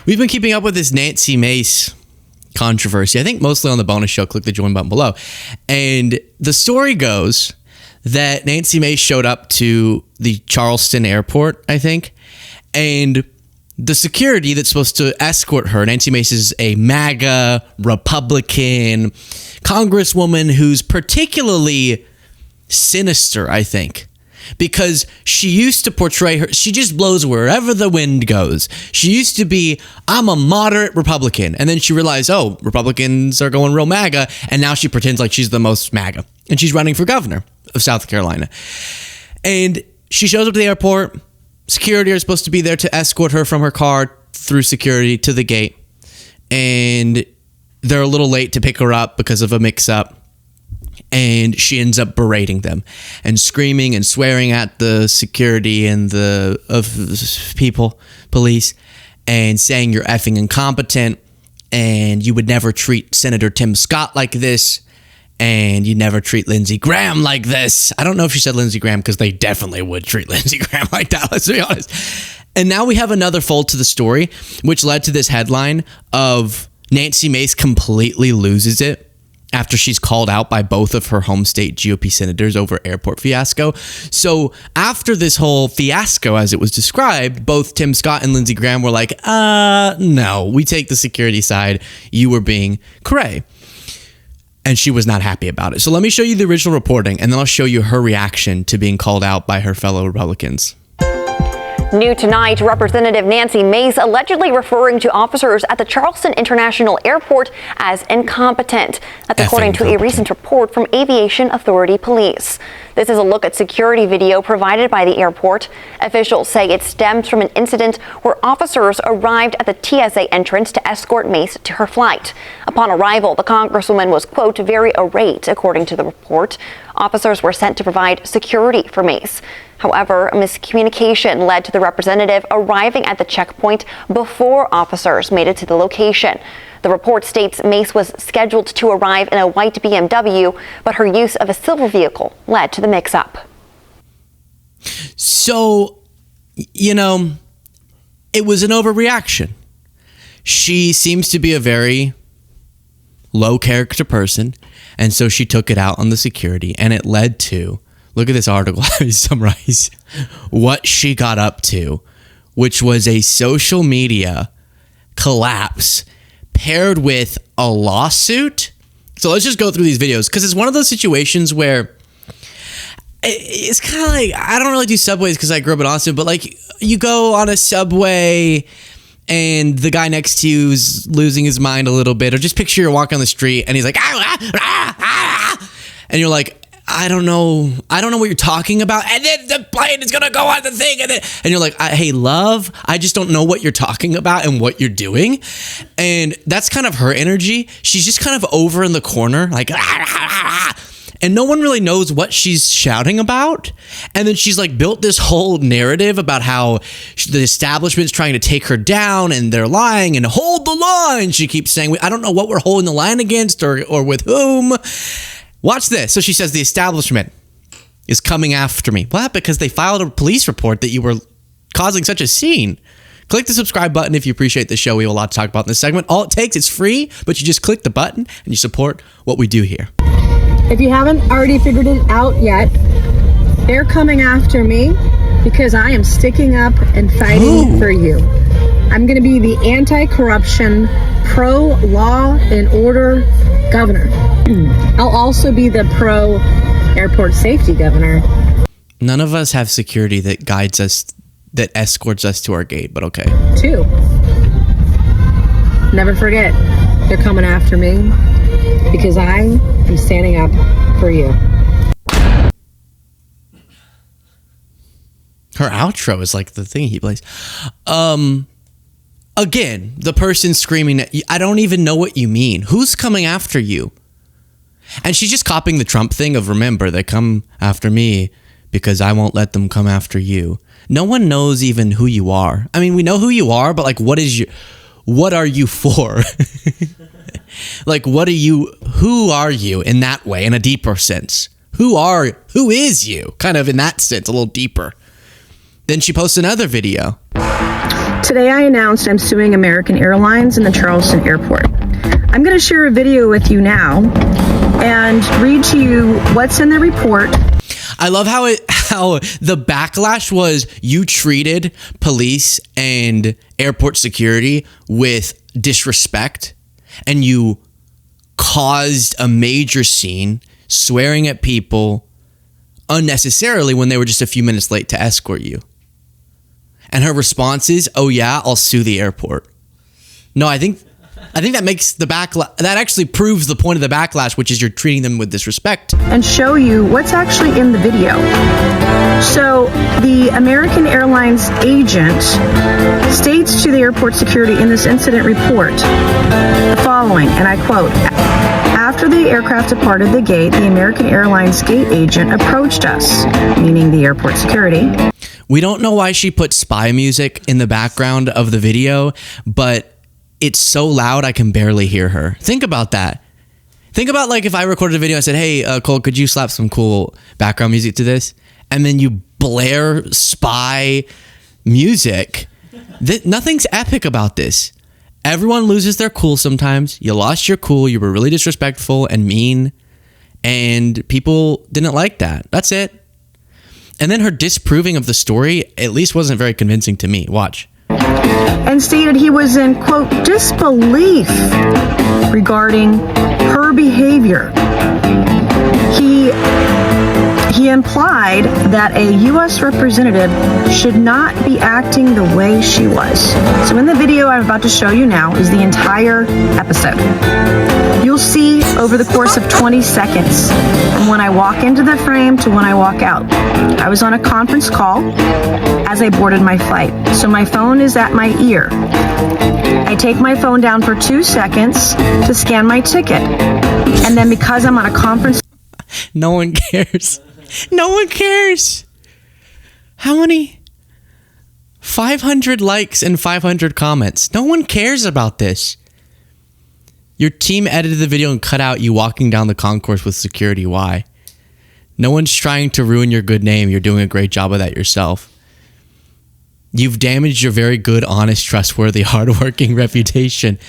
We've been keeping up with this Nancy Mace controversy, I think mostly on the bonus show. Click the join button below. And the story goes that Nancy Mace showed up to the Charleston airport, I think, and the security that's supposed to escort her, Nancy Mace is a MAGA Republican congresswoman who's particularly sinister, I think, because she used to portray her, she just blows wherever the wind goes. She used to be, I'm a moderate Republican. And then she realized, oh, Republicans are going real MAGA. And now she pretends like she's the most MAGA. And she's running for governor of South Carolina. And she shows up to the airport. Security are supposed to be there to escort her from her car through security to the gate. And they're a little late to pick her up because of a mix-up. And she ends up berating them and screaming and swearing at the security and the police, and saying you're effing incompetent and you would never treat Senator Tim Scott like this and you never treat Lindsey Graham like this. I don't know if she said Lindsey Graham because they definitely would treat Lindsey Graham like that, let's be honest. And now we have another fold to the story, which led to this headline of Nancy Mace completely loses it after she's called out by both of her home state GOP senators over airport fiasco. So after this whole fiasco, as it was described, both Tim Scott and Lindsey Graham were like, no, we take the security side. You were being cray. And she was not happy about it. So let me show you the original reporting, and then I'll show you her reaction to being called out by her fellow Republicans. New tonight, Representative Nancy Mace allegedly referring to officers at the Charleston International Airport as incompetent. That's according to a recent report from Aviation Authority Police. This is a look at security video provided by the airport. Officials say it stems from an incident where officers arrived at the TSA entrance to escort Mace to her flight. Upon arrival, the Congresswoman was, quote, very irate, according to the report. Officers were sent to provide security for Mace. However, a miscommunication led to the representative arriving at the checkpoint before officers made it to the location. The report states Mace was scheduled to arrive in a white BMW, but her use of a silver vehicle led to the mix-up. So, you know, it was an overreaction. She seems to be a very low-character person, and so she took it out on the security, and it led to, look at this article, I summarize what she got up to, which was a social media collapse paired with a lawsuit. So let's just go through these videos, because it's one of those situations where it's kind of like, I don't really do subways because I grew up in Austin, but like you go on a subway and the guy next to you is losing his mind a little bit, or just picture you're walking on the street and he's like, and you're like, I don't know what you're talking about. And then the plane is going to go on the thing. And you're like, hey, love, I just don't know what you're talking about and what you're doing. And that's kind of her energy. She's just kind of over in the corner, like, and no one really knows what she's shouting about. And then she's like built this whole narrative about how the establishment's trying to take her down and they're lying and hold the line. She keeps saying, I don't know what we're holding the line against or with whom. Watch this. So she says the establishment is coming after me. What? Because they filed a police report that you were causing such a scene. Click the subscribe button if you appreciate the show. We have a lot to talk about in this segment. All it takes is free, but you just click the button and you support what we do here. If you haven't already figured it out yet, they're coming after me because I am sticking up and fighting for you. I'm going to be the anti-corruption, pro-law and order governor. I'll also be the pro-airport safety governor. None of us have security that guides us, that escorts us to our gate, but okay. 2. Never forget, they're coming after me because I am standing up for you. Her outro is like the thing he plays. Again, the person screaming at you, I don't even know what you mean. Who's coming after you? And she's just copying the Trump thing of, remember, they come after me because I won't let them come after you. No one knows even who you are. I mean, we know who you are, but like, what are you for? Like, who are you in that way, in a deeper sense? Who is you? Kind of in that sense, a little deeper. Then she posts another video. Today I announced I'm suing American Airlines in the Charleston airport. I'm going to share a video with you now and read to you what's in the report. I love how the backlash was you treated police and airport security with disrespect, and you caused a major scene swearing at people unnecessarily when they were just a few minutes late to escort you. And her response is, "Oh yeah, I'll sue the airport." No, I think that makes the backlash, that actually proves the point of the backlash, which is you're treating them with disrespect. And show you what's actually in the video. So the American Airlines agent states to the airport security in this incident report the following, and I quote, "After the aircraft departed the gate, the American Airlines gate agent approached us," meaning the airport security. We don't know why she put spy music in the background of the video, but it's so loud I can barely hear her. Think about that. Think about like if I recorded a video and I said, "Hey, Cole, could you slap some cool background music to this?" And then you blare spy music. Nothing's epic about this. Everyone loses their cool sometimes. You lost your cool. You were really disrespectful and mean. And people didn't like that. That's it. And then her disproving of the story at least wasn't very convincing to me. Watch. And stated he was in, quote, disbelief regarding her behavior. He implied that a U.S. representative should not be acting the way she was. So in the video I'm about to show you now is the entire episode. You'll see over the course of 20 seconds from when I walk into the frame to when I walk out. I was on a conference call as I boarded my flight, so my phone is at my ear. I take my phone down for 2 seconds to scan my ticket, and then because I'm on a conference... No one cares. No one cares. How many? 500 likes and 500 comments. No one cares about this. Your team edited the video and cut out you walking down the concourse with security. Why? No one's trying to ruin your good name. You're doing a great job of that yourself. You've damaged your very good, honest, trustworthy, hardworking reputation.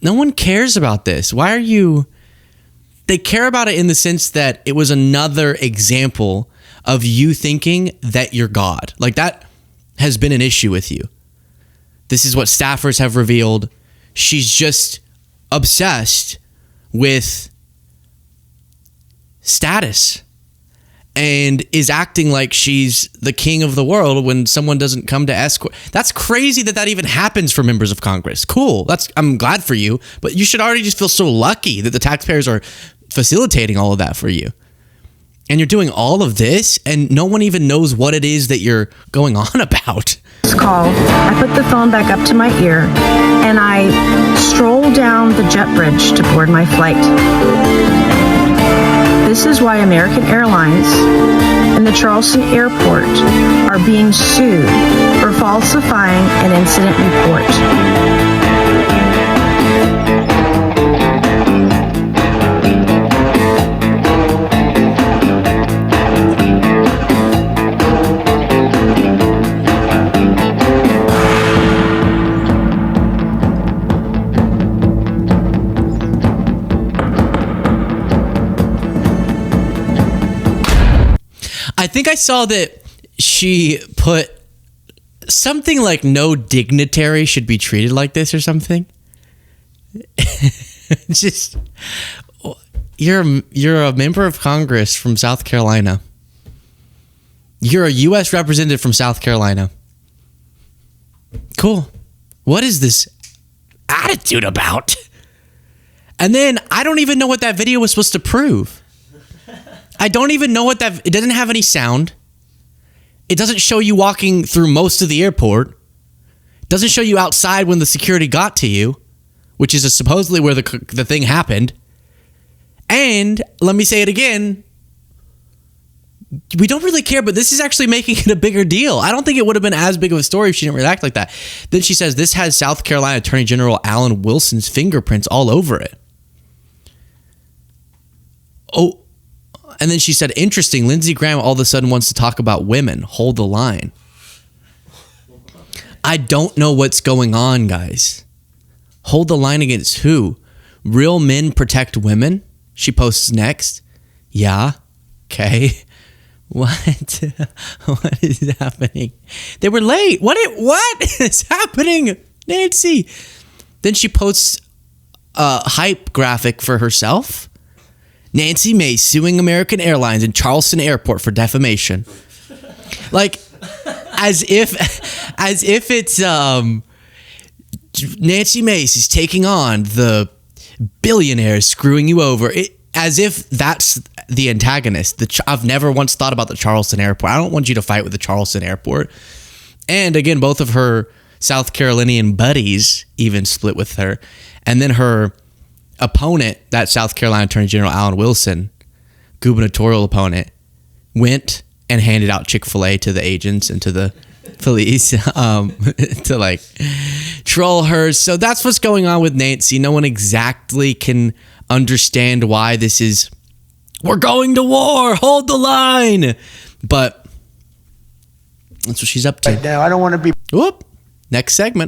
No one cares about this. Why are you... They care about it in the sense that it was another example of you thinking that you're God. Like that has been an issue with you. This is what staffers have revealed. She's just obsessed with status and is acting like she's the king of the world when someone doesn't come to escort. That's crazy that even happens for members of Congress. Cool. I'm glad for you, but you should already just feel so lucky that the taxpayers are facilitating all of that for you. And you're doing all of this and no one even knows what it is that you're going on about. Call. I put the phone back up to my ear and I stroll down the jet bridge to board my flight. This is why American Airlines and the Charleston airport are being sued for falsifying an incident report. I think I saw that she put something like no dignitary should be treated like this or something. Just you're a member of Congress from South Carolina. You're a U.S. representative from South Carolina. Cool. What is this attitude about? And then I don't even know what that video was supposed to prove. I don't even know what it doesn't have any sound. It doesn't show you walking through most of the airport. It doesn't show you outside when the security got to you, which is supposedly where the thing happened. And let me say it again. We don't really care, but this is actually making it a bigger deal. I don't think it would have been as big of a story if she didn't react like that. Then she says this has South Carolina Attorney General Alan Wilson's fingerprints all over it. Oh, and then she said, interesting, Lindsey Graham all of a sudden wants to talk about women. Hold the line. I don't know what's going on, guys. Hold the line against who? Real men protect women? She posts next. Yeah. Okay. What? What is happening? They were late. What is happening, Nancy? Then she posts a hype graphic for herself. Nancy Mace suing American Airlines and Charleston Airport for defamation. Like, as if it's Nancy Mace is taking on the billionaires screwing you over. As if that's the antagonist. I've never once thought about the Charleston Airport. I don't want you to fight with the Charleston Airport. And again, both of her South Carolinian buddies even split with her. And then her opponent, that South Carolina Attorney General Alan Wilson, gubernatorial opponent, went and handed out Chick-fil-A to the agents and to the police to like troll her. So that's what's going on with Nancy. No one exactly can understand why this is, we're going to war, hold the line. But that's what she's up to. Right now, I don't want to be. Whoop. Next segment.